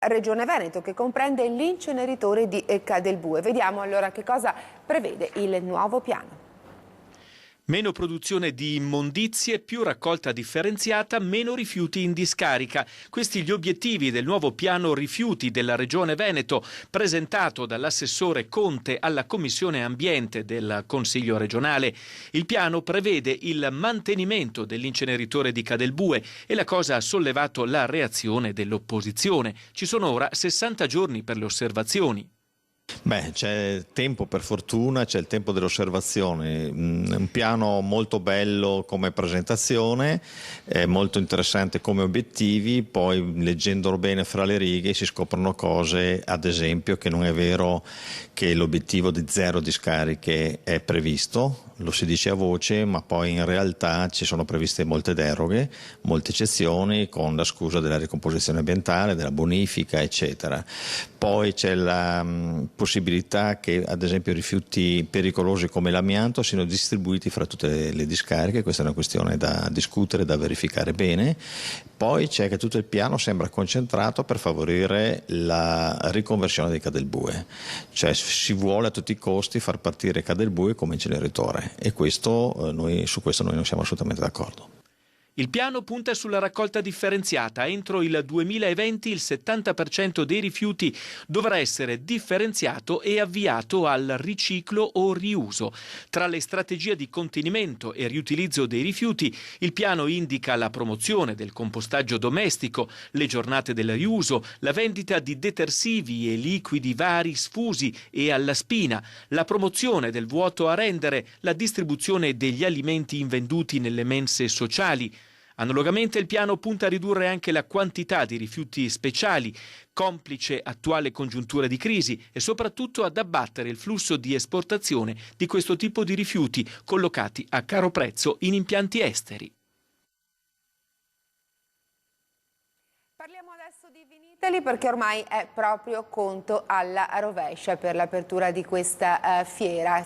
Regione Veneto, che comprende l'inceneritore di Cadelbue. Vediamo allora che cosa prevede il nuovo piano. Meno produzione di immondizie, più raccolta differenziata, meno rifiuti in discarica. Questi gli obiettivi del nuovo piano rifiuti della Regione Veneto, presentato dall'assessore Conte alla Commissione Ambiente del Consiglio regionale. Il piano prevede il mantenimento dell'inceneritore di Cadelbue e la cosa ha sollevato la reazione dell'opposizione. Ci sono ora 60 giorni per le osservazioni. Beh, c'è tempo, per fortuna, c'è il tempo delle osservazioni. Un piano molto bello come presentazione, molto interessante come obiettivi, poi leggendolo bene fra le righe si scoprono cose, ad esempio che non è vero che l'obiettivo di 0 discariche è previsto, lo si dice a voce, ma poi in realtà ci sono previste molte deroghe, molte eccezioni con la scusa della ricomposizione ambientale, della bonifica, eccetera. Poi c'è la possibilità che ad esempio rifiuti pericolosi come l'amianto siano distribuiti fra tutte le discariche, questa è una questione da discutere, da verificare bene. Poi c'è che tutto il piano sembra concentrato per favorire la riconversione di Cadelbue, cioè si vuole a tutti i costi far partire Cadelbue come inceneritore e su questo noi non siamo assolutamente d'accordo. Il piano punta sulla raccolta differenziata. Entro il 2020 il 70% dei rifiuti dovrà essere differenziato e avviato al riciclo o riuso. Tra le strategie di contenimento e riutilizzo dei rifiuti, il piano indica la promozione del compostaggio domestico, le giornate del riuso, la vendita di detersivi e liquidi vari sfusi e alla spina, la promozione del vuoto a rendere, la distribuzione degli alimenti invenduti nelle mense sociali. Analogamente il piano punta a ridurre anche la quantità di rifiuti speciali, complice attuale congiuntura di crisi, e soprattutto ad abbattere il flusso di esportazione di questo tipo di rifiuti collocati a caro prezzo in impianti esteri. Parliamo adesso di Vinitaly perché ormai è proprio conto alla rovescia per l'apertura di questa fiera.